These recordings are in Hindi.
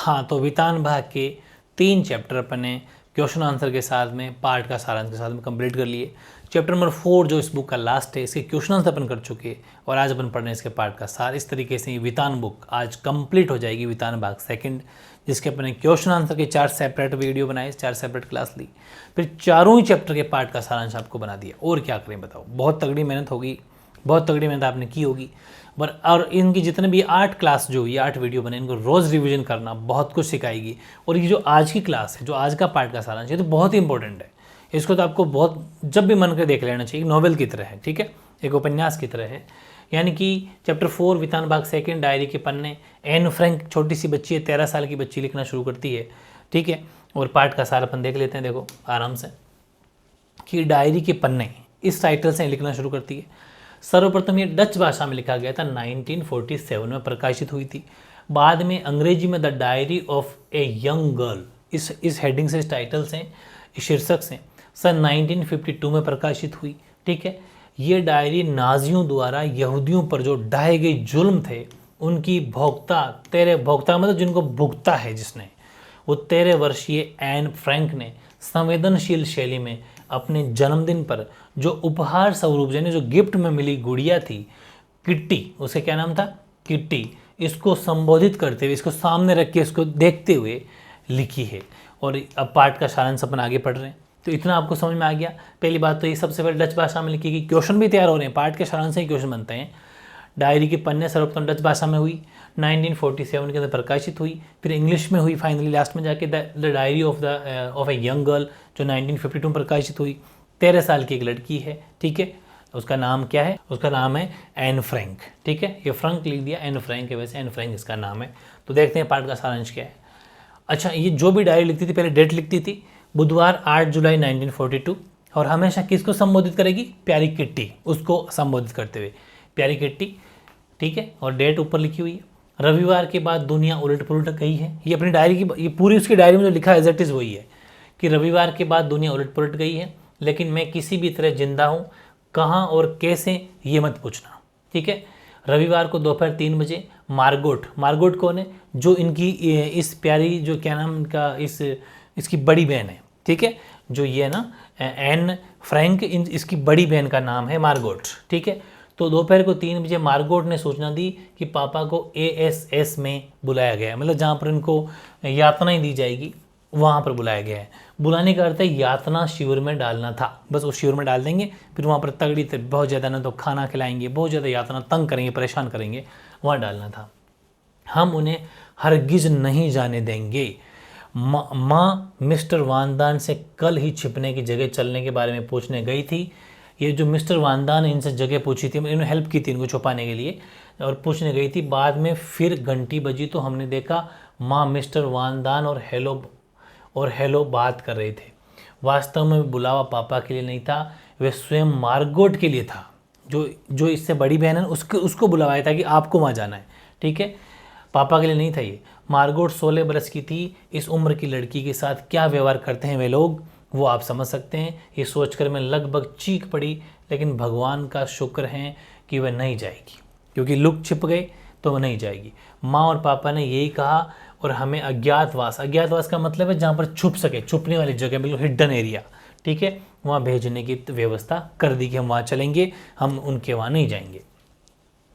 हाँ, तो वितान भाग के 3 चैप्टर अपन ने क्वेश्चन आंसर के साथ में पार्ट का सारांश के साथ में कंप्लीट कर लिए। चैप्टर नंबर 4 जो इस बुक का लास्ट है, इसके क्वेश्चन आंसर अपन कर चुके और आज अपन पढ़ रहे हैं इसके पार्ट का सार। इस तरीके से ये वितान बुक आज कंप्लीट हो जाएगी, वितान भाग सेकंड, जिसके अपन ने क्वेश्चन आंसर के 4 सेपरेट वीडियो बनाए, 4 सेपरेट क्लास ली, फिर चारों ही चैप्टर के पार्ट का सारांश आपको बना दिया। और क्या करें बताओ, बहुत तगड़ी मेहनत होगी, बहुत तगड़ी मेहनत आपने की होगी। और इनकी जितने भी 8 क्लास जो ये 8 वीडियो बने, इनको रोज़ रिवीजन करना बहुत कुछ सिखाएगी। और ये जो आज की क्लास है, जो आज का पार्ट का सारांश, ये तो बहुत ही इंपॉर्टेंट है। इसको तो आपको बहुत जब भी मन कर देख लेना चाहिए, नॉवेल की तरह है, ठीक है, एक उपन्यास की तरह है। यानी कि चैप्टर 4 वितान भाग सेकंड, डायरी के पन्ने। एन फ्रैंक छोटी सी बच्ची है, 13 साल की बच्ची लिखना शुरू करती है, ठीक है। और पार्ट का सार अपन देख लेते हैं, देखो आराम से, कि डायरी के पन्ने इस टाइटल से लिखना शुरू करती है। सर्वप्रथम ये डच भाषा में लिखा गया था, 1947 में प्रकाशित हुई थी। बाद में अंग्रेजी में the diary of a young girl, इस हेडिंग से, इस टाइटल से, इस शीर्षक से सन 1952 में प्रकाशित हुई, ठीक है। ये डायरी नाजियों द्वारा यहूदियों पर जो ढाए गए जुल्म थे उनकी भोक्ता मतलब जिनको भुगता है जिसने, वो 13 वर्षीय एन फ्रैंक ने संवेदनशील शैली में अपने जन्मदिन पर जो उपहार स्वरूप, यानी जो गिफ्ट में मिली गुड़िया थी किट्टी, उसका क्या नाम था, किट्टी, इसको संबोधित करते हुए, इसको सामने रख के, इसको देखते हुए लिखी है। और अब पाठ का सारांश अपन आगे पढ़ रहे हैं, तो इतना आपको समझ में आ गया। पहली बात तो ये सबसे पहले डच भाषा में लिखी गई, क्वेश्चन भी तैयार हो रहे हैं, पाठ के सारांश से ही क्वेश्चन बनते हैं। डायरी के पन्ने सर्वप्रथम डच भाषा में हुई, 1947 के अंदर प्रकाशित हुई, फिर इंग्लिश में हुई फाइनली लास्ट में जाके the diary of a young girl, जो 1952 में प्रकाशित हुई। 13 साल की एक लड़की है, ठीक है। उसका नाम क्या है, उसका नाम है एन फ्रैंक, ठीक है। ये फ्रैंक लिख दिया, एन फ्रैंक है, वैसे एन फ्रैंक इसका नाम है। तो देखते हैं पाठ का सारांश क्या है। अच्छा, ये जो भी डायरी लिखती थी पहले डेट लिखती थी, बुधवार 8 जुलाई 1942, और हमेशा किसको संबोधित करेगी, प्यारी किट्टी, उसको संबोधित करते हुए प्यारी किट्टी, ठीक है। और डेट ऊपर लिखी हुई है। रविवार के बाद दुनिया उलट पुलट गई है, ये अपनी डायरी की, ये पूरी उसकी डायरी में जो लिखा है एज इट इज़ वही है कि रविवार के बाद दुनिया उलट पुलट गई है, लेकिन मैं किसी भी तरह जिंदा हूँ, कहाँ और कैसे ये मत पूछना, ठीक है। रविवार को दोपहर 3 बजे मार्गोट कौन है, जो इनकी इस प्यारी, जो क्या नाम इनका, इसकी बड़ी बहन है, ठीक है, जो ये है ना एन फ्रैंक, इसकी बड़ी बहन का नाम है मार्गोट, ठीक है। तो दोपहर को 3 बजे मार्गोट ने सूचना दी कि पापा को ASS में बुलाया गया है, मतलब जहाँ पर इनको यातनाएं दी जाएगी वहाँ पर बुलाया गया है। बुलाने का अर्थ है यातना शिविर में डालना था, बस उस शिविर में डाल देंगे, फिर वहाँ पर तगड़ी बहुत ज़्यादा ना तो खाना खिलाएंगे, बहुत ज़्यादा यातना, तंग करेंगे, परेशान करेंगे, वहाँ डालना था। हम उन्हें हरगिज नहीं जाने देंगे। माँ मिस्टर वानदान से कल ही छिपने की जगह चलने के बारे में पूछने गई थी। ये जो मिस्टर वानदान इनसे जगह पूछी थी, इन्होंने हेल्प की थी इनको छुपाने के लिए, और पूछने गई थी। बाद में फिर घंटी बजी तो हमने देखा माँ मिस्टर वानदान और हेलो बात कर रहे थे। वास्तव में बुलावा पापा के लिए नहीं था, वे स्वयं मार्गोट के लिए था, जो इससे बड़ी बहन है, उसको बुलावाया था कि आपको वहाँ जाना है, ठीक है। पापा के लिए नहीं था ये। मार्गोट 16 बरस की थी। इस उम्र की लड़की के साथ क्या व्यवहार करते हैं वे लोग, वो आप समझ सकते हैं। ये सोचकर मैं लगभग चीख पड़ी, लेकिन भगवान का शुक्र है कि वह नहीं जाएगी, क्योंकि लुक छिप गए तो वह नहीं जाएगी। माँ और पापा ने यही कहा और हमें अज्ञातवास का मतलब है जहाँ पर छुप सके, छुपने वाली जगह, बिल्कुल हिडन एरिया, ठीक है, वहाँ भेजने की व्यवस्था कर दी कि हम वहाँ चलेंगे, हम उनके वहाँ नहीं जाएंगे।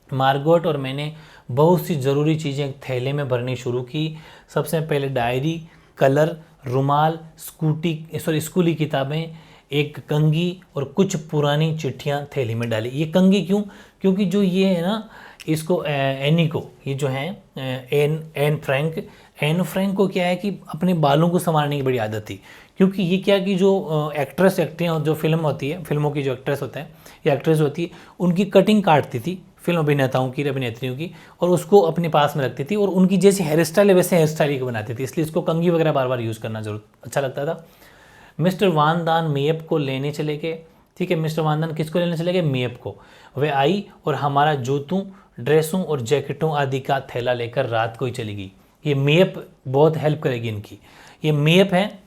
मार्गोट और मैंने बहुत सी ज़रूरी चीज़ें थैले में भरनी शुरू की। सबसे पहले डायरी, कलर, रुमाल, स्कूली किताबें, एक कंघी और कुछ पुरानी चिट्ठियाँ थैली में डाली। ये कंघी क्यों, क्योंकि जो ये है ना, इसको एनी को, ये जो है एन फ्रैंक को क्या है कि अपने बालों को संवारने की बड़ी आदत थी। क्योंकि ये क्या कि जो एक्ट्रेस एक्टिंग और जो फिल्म होती है, फिल्मों की जो एक्ट्रेस होता है या एक्ट्रेस होती है, उनकी कटिंग काटती थी फिल्म अभिनेताओं की, अभिनेत्रियों की, और उसको अपने पास में रखती थी, और उनकी जैसी हेयर स्टाइल है वैसे हेयर स्टाइल को बनाती थी, इसलिए इसको कंघी वगैरह बार बार यूज़ करना जरूर अच्छा लगता था। मिस्टर वानदान मेयप को लेने चले गए, ठीक है। मिस्टर वानदान किसको लेने चले गए, मेयप को। वे आई और हमारा जूतों, ड्रेसों और जैकेटों आदि का थैला लेकर रात को ही चली गई। ये मेयप बहुत हेल्प करेगी इनकी। ये मेयप है,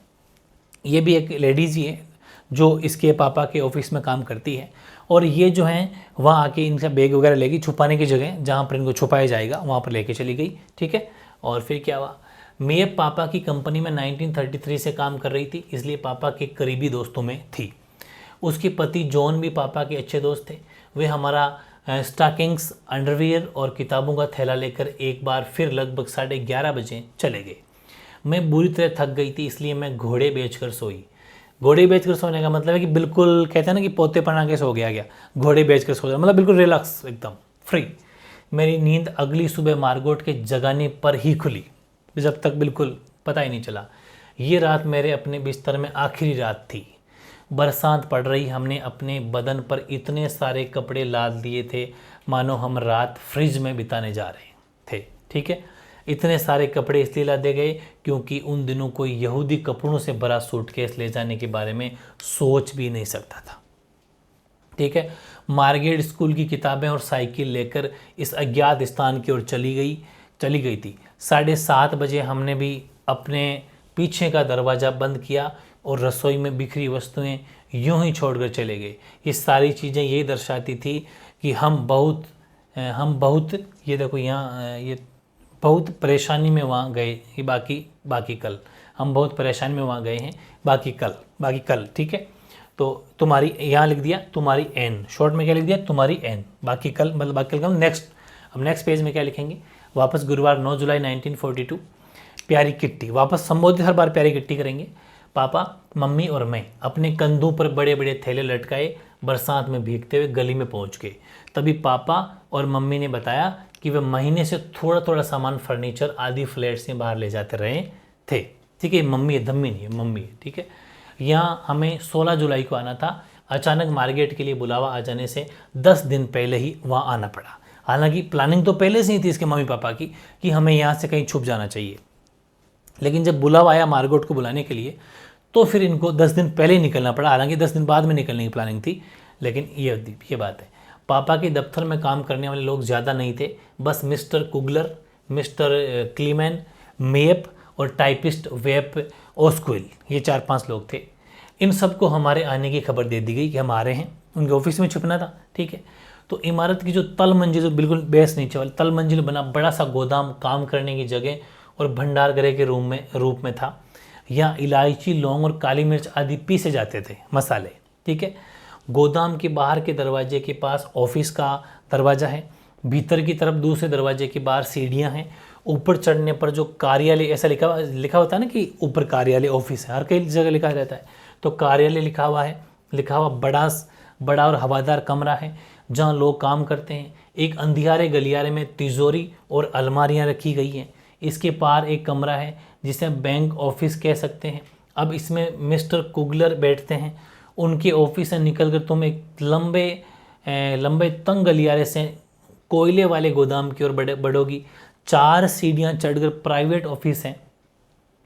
ये भी एक लेडीज़ ही है जो इसके पापा के ऑफिस में काम करती है, और ये जो है वहाँ आके इनका बैग वगैरह लेगी, छुपाने की जगह जहाँ पर इनको छुपाया जाएगा वहाँ पर लेके चली गई, ठीक है। और फिर क्या हुआ, मेयप पापा की कंपनी में 1933 से काम कर रही थी, इसलिए पापा के करीबी दोस्तों में थी। उसके पति जॉन भी पापा के अच्छे दोस्त थे। वे हमारा स्टॉकिंग्स, अंडरवियर और किताबों का थैला लेकर एक बार फिर लगभग 11:30 बजे चले गए। मैं बुरी तरह थक गई थी, इसलिए मैं घोड़े बेचकर सोई। घोड़े बेचकर सोने का मतलब है कि बिल्कुल कहते हैं ना कि पोते पना के सो गया, घोड़े बेचकर सो गया, मतलब बिल्कुल रिलैक्स, एकदम फ्री। मेरी नींद अगली सुबह मार्गोट के जगाने पर ही खुली, जब तक बिल्कुल पता ही नहीं चला। ये रात मेरे अपने बिस्तर में आखिरी रात थी। बरसात पड़ रही, हमने अपने बदन पर इतने सारे कपड़े लाद दिए थे मानो हम रात फ्रिज में बिताने जा रहे थे। ठीक है, इतने सारे कपड़े इसलिए लादे गए क्योंकि उन दिनों कोई यहूदी कपड़ों से भरा सूटकेस ले जाने के बारे में सोच भी नहीं सकता था। ठीक है, मार्गेट स्कूल की किताबें और साइकिल लेकर इस अज्ञात स्थान की ओर चली गई थी। 7:30 बजे हमने भी अपने पीछे का दरवाज़ा बंद किया और रसोई में बिखरी वस्तुएं यूं ही छोड़कर चले गए। ये सारी चीज़ें यही दर्शाती थी कि हम बहुत ये देखो यहाँ ये बहुत परेशानी में वहाँ गए। ये बाकी कल हम बहुत परेशानी में वहाँ गए हैं, बाकी कल। ठीक है, तो तुम्हारी यहाँ लिख दिया तुम्हारी एन, शॉर्ट में क्या लिख दिया तुम्हारी एन, बाकी कल मतलब बाकी कल नेक्स्ट। अब नेक्स्ट पेज में क्या लिखेंगे, वापस गुरुवार 9 जुलाई 1942, प्यारी किट्टी। वापस संबोधित हर बार प्यारी किट्टी करेंगे। पापा, मम्मी और मैं अपने कंधों पर बड़े बड़े थैले लटकाए बरसात में भीगते हुए गली में पहुंच गए। तभी पापा और मम्मी ने बताया कि वे महीने से थोड़ा थोड़ा सामान, फर्नीचर आदि फ्लैट से बाहर ले जाते रहे थे। ठीक है, मम्मी है, धम्मी नहीं है, मम्मी है। ठीक है, यहाँ हमें 16 जुलाई को आना था। अचानक मार्गेट के लिए बुलावा आ जाने से 10 दिन पहले ही वहाँ आना पड़ा। हालांकि प्लानिंग तो पहले से ही थी इसके मम्मी पापा की कि हमें यहाँ से कहीं छुप जाना चाहिए, लेकिन जब बुलावा आया मार्गोट को बुलाने के लिए तो फिर इनको 10 दिन पहले ही निकलना पड़ा। हालांकि 10 दिन बाद में निकलने की प्लानिंग थी, लेकिन ये बात है। पापा के दफ्तर में काम करने वाले लोग ज़्यादा नहीं थे, बस मिस्टर कुगलर, मिस्टर क्लीमैन, मेयप और टाइपिस्ट वेप ओस्क्विल, ये 4-5 लोग थे। इन सबको हमारे आने की खबर दे दी गई कि हम आ रहे हैं। उनके ऑफिस में छुपना था। ठीक है, तो इमारत की जो तल मंजिल, जो बिल्कुल बेस नीचे वाली तल मंजिल बना बड़ा सा गोदाम, काम करने की जगह और भंडार गृह के रूप में था। यहाँ इलायची, लौंग और काली मिर्च आदि पीसे जाते थे, मसाले। ठीक है, गोदाम के बाहर के दरवाजे के पास ऑफिस का दरवाज़ा है। भीतर की तरफ दूसरे दरवाजे के बाहर सीढ़ियाँ हैं। ऊपर चढ़ने पर जो कार्यालय, ऐसा लिखा होता है ना कि ऊपर कार्यालय, ऑफिस है, हर कई जगह लिखा रहता है, तो कार्यालय लिखा हुआ बड़ा और हवादार कमरा है जहाँ लोग काम करते हैं। एक अंधियारे गलियारे में तिजोरी और अलमारियाँ रखी गई हैं। इसके पार एक कमरा है जिसे बैंक ऑफिस कह सकते हैं। अब इसमें मिस्टर कुगलर बैठते हैं। उनके ऑफिस से निकलकर तुम एक लंबे तंग गलियारे से कोयले वाले गोदाम की ओर बढ़ोगी। 4 सीढ़ियाँ चढ़कर प्राइवेट ऑफिस है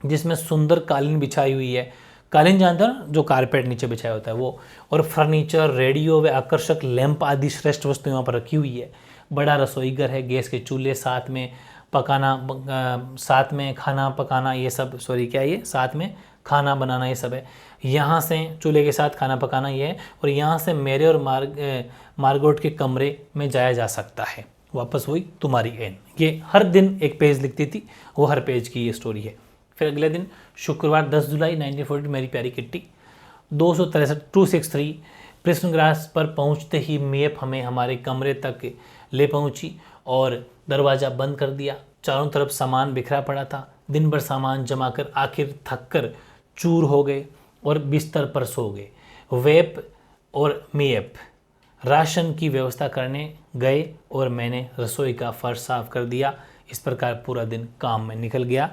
जिसमें सुंदर कालीन बिछाई हुई है। कालीन जानते हो ना, जो कारपेट नीचे बिछाया होता है वो, और फर्नीचर, रेडियो व आकर्षक लैंप आदि श्रेष्ठ वस्तुएं वहाँ पर रखी हुई है। बड़ा रसोई घर है, गैस के चूल्हे, साथ में खाना पकाना, ये सब, साथ में खाना बनाना, ये सब है। यहाँ से चूल्हे के साथ खाना पकाना ये है, और यहाँ से मेरे और मार्गोट के कमरे में जाया जा सकता है। वापस हुई तुम्हारी एन। ये हर दिन एक पेज लिखती थी, वो हर पेज की ये स्टोरी है। फिर अगले दिन शुक्रवार 10 जुलाई 1940, मेरी प्यारी किट्टी। 263 प्रिस्टन ग्रास पर पहुंचते ही मेप हमें हमारे कमरे तक ले पहुंची और दरवाज़ा बंद कर दिया। चारों तरफ सामान बिखरा पड़ा था। दिन भर सामान जमा कर आखिर थककर चूर हो गए और बिस्तर पर सो गए। वेप और मेप राशन की व्यवस्था करने गए और मैंने रसोई का फर्श साफ कर दिया। इस प्रकार पूरा दिन काम में निकल गया।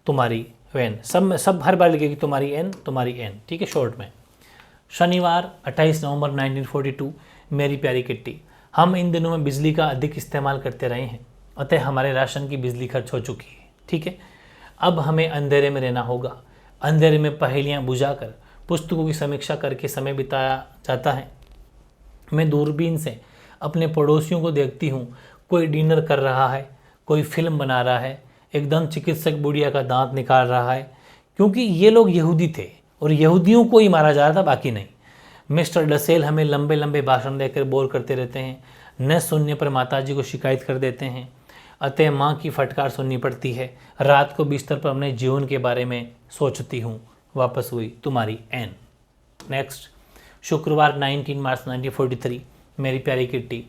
तुम्हारी एन, सब हर बार लिखेगी तुम्हारी एन। ठीक है, शॉर्ट में। शनिवार 28 नवंबर 1942, मेरी प्यारी किट्टी। हम इन दिनों में बिजली का अधिक इस्तेमाल करते रहे हैं, अतः हमारे राशन की बिजली खर्च हो चुकी है। ठीक है, अब हमें अंधेरे में रहना होगा। अंधेरे में पहेलियाँ बुझाकर पुस्तकों की समीक्षा करके समय बिताया जाता है। मैं दूरबीन से अपने पड़ोसियों को देखती हूँ। कोई डिनर कर रहा है, कोई फिल्म बना रहा है, एक दंत चिकित्सक बुढ़िया का दांत निकाल रहा है, क्योंकि ये लोग यहूदी थे और यहूदियों को ही मारा जा रहा था, बाकी नहीं। मिस्टर डसेल हमें लंबे लंबे भाषण देकर बोर करते रहते हैं। न सुनने पर माताजी को शिकायत कर देते हैं। अतः माँ की फटकार सुननी पड़ती है। रात को बिस्तर पर अपने जीवन के बारे में सोचती हूँ। वापस हुई तुम्हारी एन। नेक्स्ट, शुक्रवार 19 मार्च 1943, मेरी प्यारी किट्टी।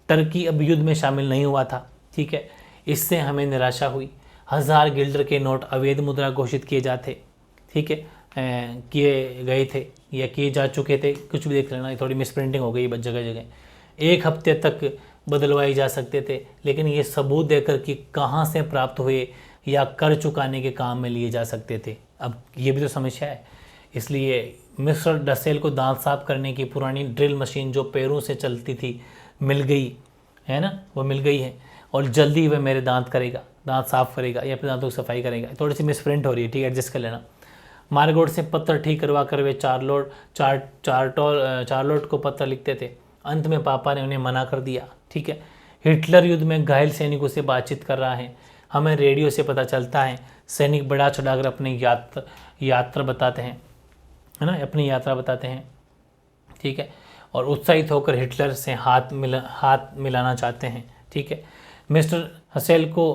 टर्की अब युद्ध में शामिल नहीं हुआ था, ठीक है। इससे हमें निराशा हुई। 1000 गिल्डर के नोट अवैध मुद्रा घोषित किए जाते, ठीक है, किए गए थे या किए जा चुके थे, कुछ भी देख लेना, थोड़ी मिसप्रिंटिंग हो गई बस जगह जगह। 1 हफ्ते तक बदलवाए जा सकते थे, लेकिन ये सबूत देकर कि कहाँ से प्राप्त हुए या कर चुकाने के काम में लिए जा सकते थे। अब ये भी तो समस्या है। इसलिए मिस्टर डसेल को दांत साफ करने की पुरानी ड्रिल मशीन जो पैरों से चलती थी मिल गई है ना, वो मिल गई है और जल्दी वह मेरे दांत साफ करेगा या फिर दांतों की सफाई करेगा। थोड़ी सी मिसप्रिंट हो रही है, ठीक है, एडजस्ट कर लेना। मार्गोट से पत्र ठीक करवा कर वे चार्लोट को पत्र लिखते थे। अंत में पापा ने उन्हें मना कर दिया, ठीक है। हिटलर युद्ध में घायल सैनिकों से बातचीत कर रहा है। हमें रेडियो से पता चलता है सैनिक बढ़ा चढ़ाकर अपनी यात्रा बताते हैं, है ना, अपनी यात्रा बताते हैं, ठीक है, और उत्साहित होकर हिटलर से हाथ मिलाना चाहते हैं, ठीक है। मिस्टर हसेल को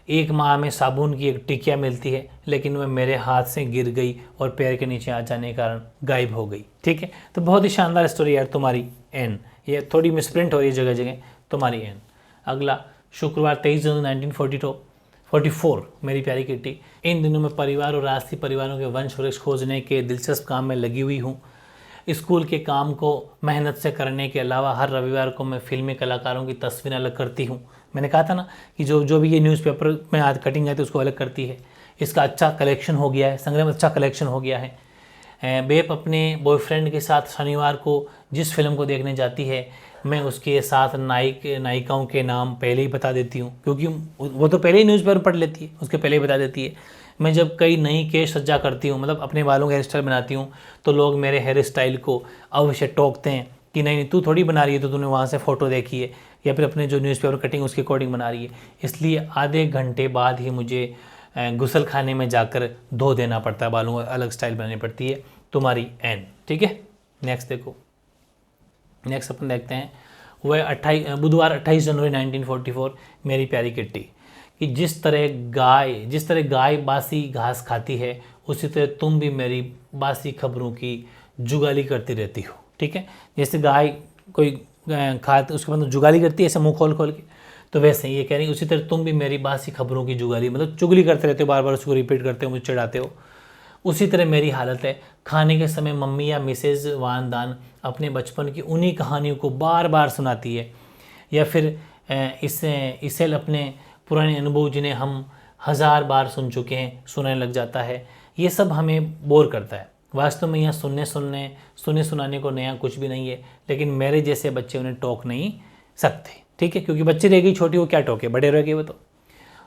1 माह में साबुन की एक टिकिया मिलती है, लेकिन वह मेरे हाथ से गिर गई और पैर के नीचे आ जाने के कारण गायब हो गई, ठीक है। तो बहुत ही शानदार स्टोरी यार तुम्हारी एन। ये थोड़ी मिसप्रिंट हो रही है जगह जगह, तुम्हारी एन। अगला, शुक्रवार 23 जनवरी 1944, मेरी प्यारी किट्टी। इन दिनों में परिवार और राष्ट्रीय परिवारों के वंश वृक्ष खोजने के दिलचस्प काम में लगी हुई हूँ। स्कूल के काम को मेहनत से करने के अलावा हर रविवार को मैं फिल्मी कलाकारों की तस्वीरें अलग करती हूँ। मैंने कहा था ना कि जो भी ये न्यूज़पेपर में आज कटिंग आती है उसको अलग करती है। इसका अच्छा कलेक्शन हो गया है, संग्रह में अच्छा कलेक्शन हो गया है। बेप अपने बॉयफ्रेंड के साथ शनिवार को जिस फिल्म को देखने जाती है, मैं उसके साथ नायिकाओं के नाम पहले ही बता देती हूँ, क्योंकि वो तो पहले ही न्यूज़पेपर पढ़ लेती है, उसके पहले ही बता देती है। मैं जब कई नई केश सज्जा करती हूँ, मतलब अपने बालों का हेयर स्टाइल बनाती हूँ, तो लोग मेरे हेयर स्टाइल को अवश्य टोकते हैं कि नहीं तू थोड़ी बना रही है, तो तूने वहाँ से फ़ोटो देखी है या फिर अपने जो न्यूज़पेपर कटिंग उसके अकॉर्डिंग बना रही है। इसलिए आधे घंटे बाद ही मुझे गुसल खाने में जाकर धो देना पड़ता है, बालों का अलग स्टाइल बनानी पड़ती है। तुम्हारी एन, ठीक है। नेक्स्ट देखो, नेक्स्ट अपन देखते हैं वह बुधवार 28 जनवरी 1944, मेरी प्यारी किट्टी। कि जिस तरह गाय बासी घास खाती है, उसी तरह तुम भी मेरी बासी खबरों की जुगाली करती रहती हो, ठीक है। जैसे गाय कोई खाते उसके बाद जुगाली करती है ऐसे मुंह खोल खोल के, तो वैसे ही ये कह रही है उसी तरह तुम भी मेरी बासी खबरों की जुगाली, मतलब चुगली करते रहते हो, बार बार उसको रिपीट करते हो, मुझे चिढ़ाते हो। उसी तरह मेरी हालत है। खाने के समय मम्मी या मिसेज वान दान अपने बचपन की उन्हीं कहानियों को बार बार सुनाती है, या फिर इसे अपने पुराने अनुभव जिन्हें हम 1000 बार सुन चुके हैं सुनाने लग जाता है। ये सब हमें बोर करता है। वास्तव में यहाँ सुनने सुनाने को नया कुछ भी नहीं है, लेकिन मेरे जैसे बच्चे उन्हें टोक नहीं सकते, ठीक है, क्योंकि बच्चे रह गई छोटी, वो क्या टोके, बड़े रह गए वो तो।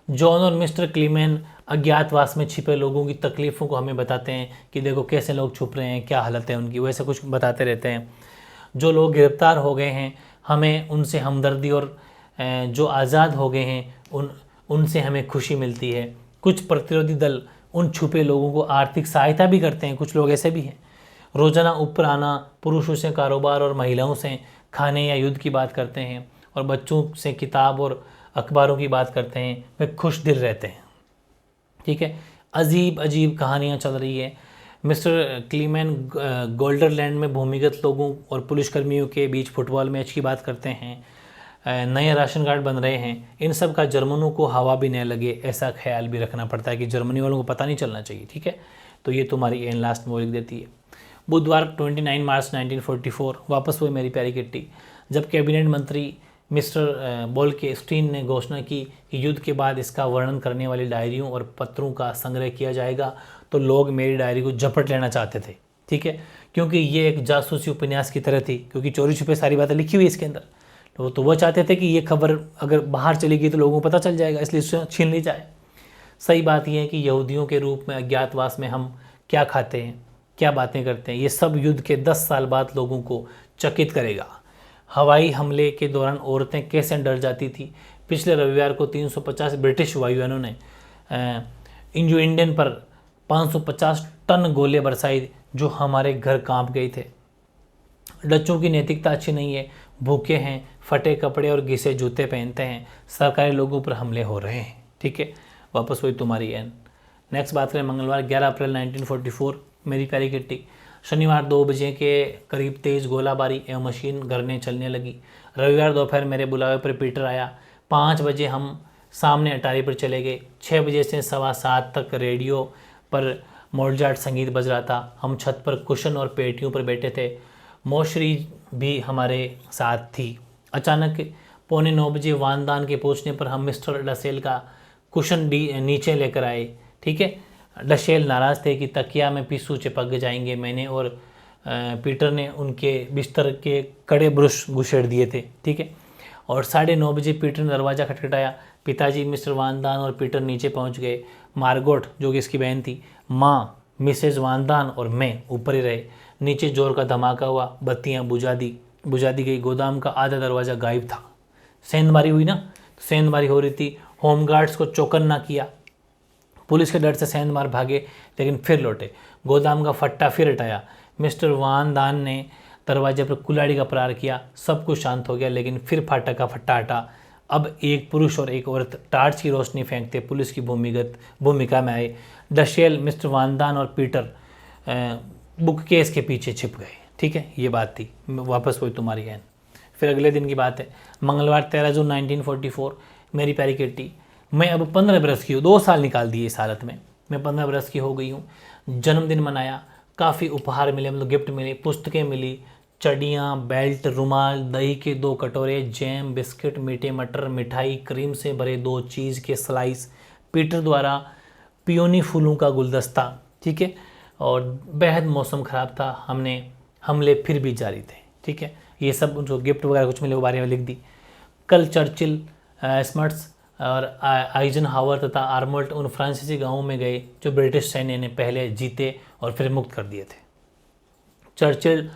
जॉन और मिस्टर क्लीमेन अज्ञातवास में छिपे लोगों की तकलीफ़ों को हमें बताते हैं कि देखो कैसे लोग छुप रहे हैं, क्या हालत है उनकी, वैसे कुछ बताते रहते हैं। जो लोग गिरफ्तार हो गए हैं हमें उनसे हमदर्दी, और जो आज़ाद हो गए हैं उनसे हमें खुशी मिलती है। कुछ प्रतिरोधी दल उन छुपे लोगों को आर्थिक सहायता भी करते हैं, कुछ लोग ऐसे भी हैं। रोज़ाना ऊपर आना, पुरुषों से कारोबार और महिलाओं से खाने या युद्ध की बात करते हैं, और बच्चों से किताब और अखबारों की बात करते हैं। वे खुश दिल रहते हैं, ठीक है। अजीब अजीब कहानियाँ चल रही है। मिस्टर क्लीमैन गोल्डरलैंड में भूमिगत लोगों और पुलिसकर्मियों के बीच फुटबॉल मैच की बात करते हैं। नए राशन कार्ड बन रहे हैं। इन सब का जर्मनों को हवा भी न लगे, ऐसा ख्याल भी रखना पड़ता है कि जर्मनी वालों को पता नहीं चलना चाहिए, ठीक है। तो ये तुम्हारी एन लास्ट में लिख देती है। बुधवार 29 मार्च 1944, वापस हुई मेरी प्यारी किट्टी। जब कैबिनेट मंत्री मिस्टर बोल्केस्टीन ने घोषणा की कि युद्ध के बाद इसका वर्णन करने वाली डायरियों और पत्रों का संग्रह किया जाएगा, तो लोग मेरी डायरी को झपट लेना चाहते थे, ठीक है, क्योंकि ये एक जासूसी उपन्यास की तरह थी, क्योंकि चोरी छुपे सारी बातें लिखी हुई इसके अंदर। तो वो चाहते थे कि ये खबर अगर बाहर चली गई तो लोगों को पता चल जाएगा, इसलिए इसे छीन ली जाए। सही बात यह है कि यहूदियों के रूप में अज्ञातवास में हम क्या खाते हैं, क्या बातें करते हैं, ये सब युद्ध के 10 साल बाद लोगों को चकित करेगा। हवाई हमले के दौरान औरतें कैसे डर जाती थी। पिछले रविवार को 350 ब्रिटिश वायुयानों ने इंजो इंडियन पर 550 टन गोले बरसाए, जो हमारे घर कांप गए थे। डच्चों की नैतिकता अच्छी नहीं है, भूखे हैं, फटे कपड़े और घिसे जूते पहनते हैं, सरकारी लोगों पर हमले हो रहे हैं। ठीक है, वापस वही तुम्हारी एन। नेक्स्ट बात करें मंगलवार 11 अप्रैल 1944, मेरी प्यारी किट्टी। शनिवार 2 बजे के करीब तेज गोलाबारी एवं मशीन गरने चलने लगी। रविवार दोपहर मेरे बुलावे पर पीटर आया। 5 बजे हम सामने अटारी पर चले गए। 6 बजे से 7:15 तक रेडियो पर मोडजार्ट संगीत बज रहा था। हम छत पर कुशन और पेटियों पर बैठे थे। मौशरी भी हमारे साथ थी। अचानक 8:45 बजे वानदान के पहुंचने पर हम मिस्टर डसेल का कुशन नीचे लेकर आए। ठीक है, डसेल नाराज़ थे कि तकिया में पिस्सू चिपक जाएंगे। मैंने और पीटर ने उनके बिस्तर के कड़े ब्रुश घुसेड़ दिए थे। ठीक है, और 9:30 बजे पीटर ने दरवाज़ा खटखटाया। पिताजी, मिस्टर वानदान और पीटर नीचे पहुंच गए। मार्गोट, जो कि इसकी बहन थी, माँ, मिसेज वानदान और मैं ऊपर ही रहे। नीचे जोर का धमाका हुआ, बत्तियां बुझा दी गई। गोदाम का आधा दरवाज़ा गायब था। सेंधमारी हुई ना, तो सेंधमारी हो रही थी। होमगार्ड्स को चौकन्ना किया। पुलिस के डर से सेंधमार भागे, लेकिन फिर लौटे। गोदाम का फट्टा फिर हटाया। मिस्टर वानदान ने दरवाजे पर कुल्हाड़ी का प्रहार किया। सब कुछ शांत हो गया, लेकिन फिर फाटक का फट्टा हटा। अब एक पुरुष और एक औरत टार्च की रोशनी फेंकते पुलिस की भूमिका में आए। डशेल, मिस्टर वानदान और पीटर बुक केस के पीछे छिप गए। ठीक है, ये बात थी। वापस वही तुम्हारी है। फिर अगले दिन की बात है, मंगलवार 13 जून 1944, मेरी प्यारी किट्टी। मैं अब 15 बरस की हूँ। 2 साल निकाल दिए इस हालत में। मैं 15 बरस की हो गई हूँ। जन्मदिन मनाया, काफ़ी उपहार मिले, मतलब गिफ्ट मिले, पुस्तकें मिली, चड़ियाँ, बेल्ट, रुमाल, दही के 2 कटोरे, जैम, बिस्किट, मीठे मटर, मिठाई, क्रीम से भरे 2 चीज़ के स्लाइस, पीटर द्वारा पियोनी फूलों का गुलदस्ता। ठीक है, और बेहद मौसम ख़राब था। हमले फिर भी जारी थे। ठीक है, ये सब जो गिफ्ट वगैरह कुछ मिले वो बारे में लिख दी। कल चर्चिल, स्मर्ट्स और आइजनहावर तथा आर्मोल्ट उन फ्रांसीसी गांवों में गए जो ब्रिटिश सैन्य ने पहले जीते और फिर मुक्त कर दिए थे। चर्चिल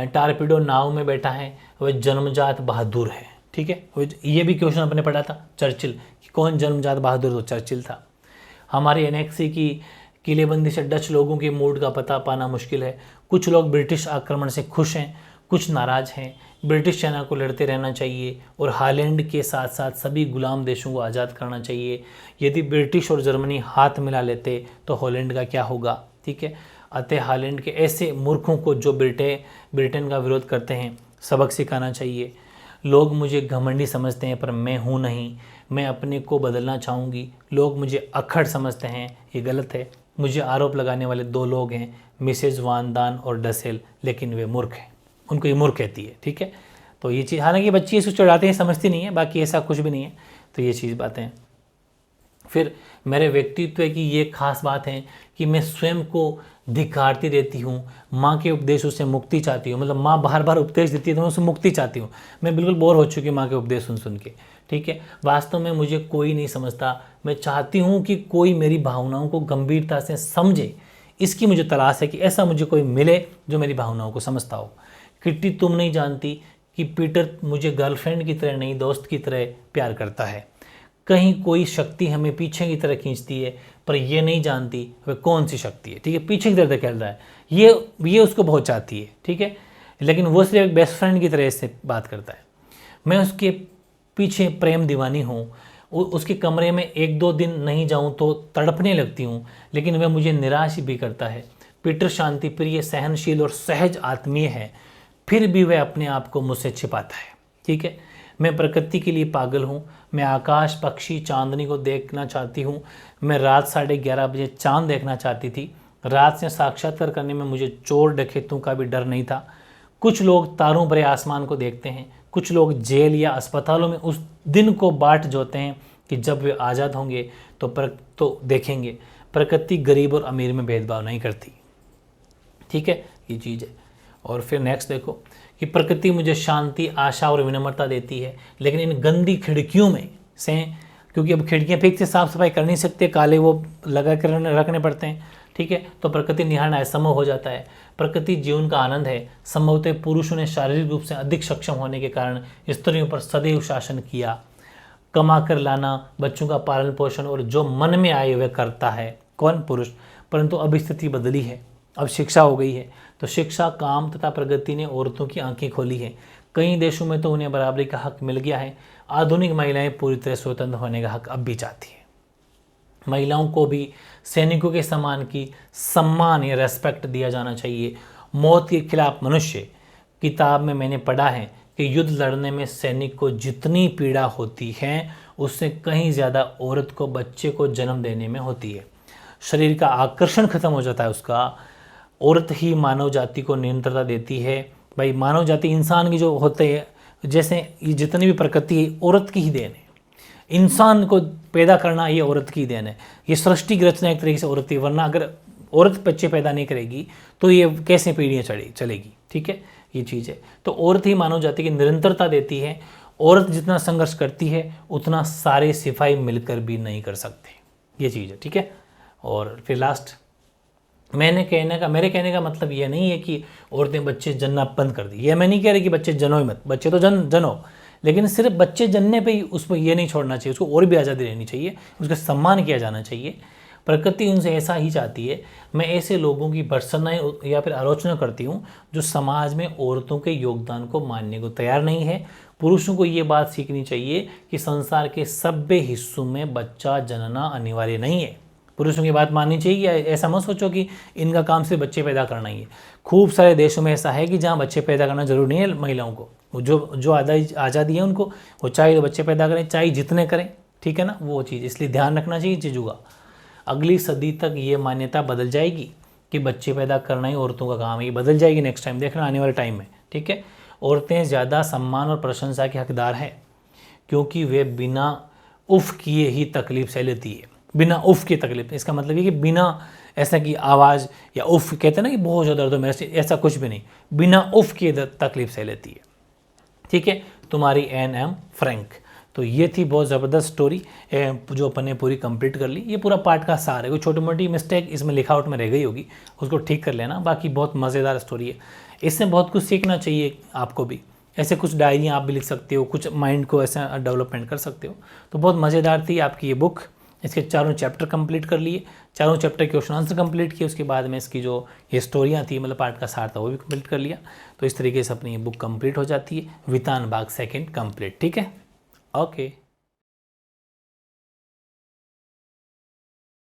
टारपीडो नाव में बैठा है, वह जन्मजात बहादुर है। ठीक है, ये भी क्वेश्चन अपने पढ़ा था चर्चिल कि कौन जन्मजात बहादुर, तो चर्चिल था। हमारी एनेक्सी की किलेबंदी से डच लोगों के मूड का पता पाना मुश्किल है। कुछ लोग ब्रिटिश आक्रमण से खुश हैं, कुछ नाराज हैं। ब्रिटिश सेना को लड़ते रहना चाहिए और हालैंड के साथ साथ सभी गुलाम देशों को आज़ाद करना चाहिए। यदि ब्रिटिश और जर्मनी हाथ मिला लेते तो हॉलैंड का क्या होगा। ठीक है, अतः हालैंड के ऐसे मूर्खों को जो ब्रिटेन का विरोध करते हैं सबक सिखाना चाहिए। लोग मुझे घमंडी समझते हैं पर मैं हूँ नहीं। मैं अपने को बदलना चाहूँगी। लोग मुझे अक्खड़ समझते हैं, ये गलत है। मुझे आरोप लगाने वाले 2 लोग हैं, मिसेज वानदान और डसेल, लेकिन वे मूर्ख हैं। उनको ये मूर्ख कहती है। ठीक है, तो ये चीज़, हालांकि बच्ची इसको चढ़ाते हैं, समझती नहीं है, बाकी ऐसा कुछ भी नहीं है। तो ये चीज़ बातें हैं। फिर मेरे व्यक्तित्व की ये खास बात है कि मैं स्वयं को धिक्कारती रहती हूँ। माँ के उपदेशों से मुक्ति चाहती हूँ, मतलब माँ बार बार उपदेश देती है तो मैं उससे मुक्ति चाहती हूँ। मैं बिल्कुल बोर हो चुकी हूँ माँ के उपदेश सुन के। ठीक है, वास्तव में मुझे कोई नहीं समझता। मैं चाहती हूँ कि कोई मेरी भावनाओं को गंभीरता से समझे। इसकी मुझे तलाश है कि ऐसा मुझे कोई मिले जो मेरी भावनाओं को समझता हो। किट्टी, तुम नहीं जानती कि पीटर मुझे गर्लफ्रेंड की तरह नहीं, दोस्त की तरह प्यार करता है। कहीं कोई शक्ति हमें पीछे की तरह खींचती है, पर यह नहीं जानती वह कौन सी शक्ति है। ठीक है, पीछे की तरह खेल रहा है, ये उसको बहुत चाहती है। ठीक है, लेकिन वो सिर्फ एक बेस्ट फ्रेंड की तरह से बात करता है। मैं उसके पीछे प्रेम दीवानी हूँ। उसके कमरे में 1-2 दिन नहीं जाऊँ तो तड़पने लगती हूँ, लेकिन वह मुझे निराश भी करता है। पीटर शांति प्रिय, सहनशील और सहज आत्मीय है, फिर भी वह अपने आप को मुझसे छिपाता है। ठीक है, मैं प्रकृति के लिए पागल हूँ। मैं आकाश, पक्षी, चांदनी को देखना चाहती हूँ। मैं रात 11:30 बजे चांद देखना चाहती थी। रात से साक्षात्कार करने में मुझे चोर डकैतों का भी डर नहीं था। कुछ लोग तारों भरे आसमान को देखते हैं, कुछ लोग जेल या अस्पतालों में उस दिन को बाट जोते हैं कि जब वे आज़ाद होंगे तो देखेंगे प्रकृति गरीब और अमीर में भेदभाव नहीं करती। ठीक है, ये चीज़ है। और फिर नेक्स्ट देखो कि प्रकृति मुझे शांति, आशा और विनम्रता देती है, लेकिन इन गंदी खिड़कियों में से, क्योंकि अब खिड़कियाँ ठीक से साफ सफाई कर नहीं सकते, काले वो लगा कर रखने पड़ते हैं। ठीक है, तो प्रकृति निहारना असंभव हो जाता है। प्रकृति जीवन का आनंद है। संभवतः पुरुषों ने शारीरिक रूप से अधिक सक्षम होने के कारण स्त्रियों पर सदैव शासन किया। कमा कर लाना, बच्चों का पालन पोषण और जो मन में आए वह करता है। कौन? पुरुष। परंतु अब स्थिति बदली है, अब शिक्षा हो गई है। तो शिक्षा, काम तथा प्रगति ने औरतों की आंखें खोली है। कई देशों में तो उन्हें बराबरी का हक मिल गया है। आधुनिक महिलाएं पूरी तरह स्वतंत्र होने का हक अब भी चाहती है। महिलाओं को भी सैनिकों के समान की सम्मान या रेस्पेक्ट दिया जाना चाहिए। मौत के खिलाफ मनुष्य किताब में मैंने पढ़ा है कि युद्ध लड़ने में सैनिक को जितनी पीड़ा होती है उससे कहीं ज़्यादा औरत को बच्चे को जन्म देने में होती है। शरीर का आकर्षण खत्म हो जाता है उसका। औरत ही मानव जाति को निरंतरता देती है। भाई मानव जाति इंसान की जो होते हैं, जैसे ये जितनी भी प्रकृति है औरत की ही देन है। इंसान को पैदा करना ये औरत की देन है। ये सृष्टि की रचना एक तरीके से औरत की, वरना अगर औरत बच्चे पैदा नहीं करेगी तो ये कैसे पीढ़ियाँ चलेगी। ठीक है, ये चीज़ है। तो औरत ही मानव जाति की निरंतरता देती है। औरत जितना संघर्ष करती है उतना सारे सिपाही मिलकर भी नहीं कर सकते, ये चीज़ है। ठीक है, और फिर लास्ट मेरे कहने का मतलब ये नहीं है कि औरतें बच्चे जनना बंद कर दी। ये मैं नहीं कह रही कि बच्चे जनो ही मत, बच्चे तो जनो, लेकिन सिर्फ बच्चे जनने पे ही उसको ये नहीं छोड़ना चाहिए, उसको और भी आज़ादी रहनी चाहिए, उसका सम्मान किया जाना चाहिए। प्रकृति उनसे ऐसा ही चाहती है। मैं ऐसे लोगों की भर्त्सना या फिर आलोचना करती हूँ जो समाज में औरतों के योगदान को मानने को तैयार नहीं है। पुरुषों को ये बात सीखनी चाहिए कि संसार के सभ्य हिस्सों में बच्चा जनना अनिवार्य नहीं है। पुरुषों की बात माननी चाहिए। ऐसा मत सोचो कि इनका काम सिर्फ बच्चे पैदा करना ही है। खूब सारे देशों में ऐसा है कि जहाँ बच्चे पैदा करना जरूरी नहीं है महिलाओं को। जो आज़ादी है उनको, वो चाहे तो बच्चे पैदा करें, चाहे जितने करें, ठीक है ना, वो चीज़। इसलिए ध्यान रखना चाहिए चीज़ों का। अगली सदी तक ये मान्यता बदल जाएगी कि बच्चे पैदा करना ही औरतों का काम है। ये बदल जाएगी नेक्स्ट टाइम, देखना आने वाले टाइम में। ठीक है, औरतें ज़्यादा सम्मान और प्रशंसा के हकदार हैं क्योंकि वे बिना उफ किए ही तकलीफ सह लेती है। बिना उफ की तकलीफ, इसका मतलब ये कि बिना ऐसा कि आवाज़ या उफ कहते हैं ना कि बहुत ज़्यादा दर्द हो मेरे से, ऐसा कुछ भी नहीं, बिना उफ की तकलीफ सह लेती है। ठीक है, तुम्हारी एन.एम. फ्रैंक। तो ये थी बहुत ज़बरदस्त स्टोरी जो अपन ने पूरी कंप्लीट कर ली। ये पूरा पार्ट का सार है। कोई छोटी मोटी मिस्टेक इसमें लिखावट में रह गई होगी, उसको ठीक कर लेना। बाकी बहुत मज़ेदार स्टोरी है, इससे बहुत कुछ सीखना चाहिए आपको भी। ऐसे कुछ डायरियाँ आप भी लिख सकते हो, कुछ माइंड को ऐसा डेवलपमेंट कर सकते हो। तो बहुत मज़ेदार थी आपकी ये बुक। इसके चारों चैप्टर कंप्लीट कर लिए, चारों चैप्टर के क्वेश्चन आंसर कंप्लीट किए। उसके बाद में इसकी जो ये स्टोरियाँ थी, मतलब पार्ट का सार था, वो भी कंप्लीट कर लिया। तो इस तरीके से अपनी ये बुक कंप्लीट हो जाती है। वितान भाग 2 कंप्लीट। ठीक है, ओके।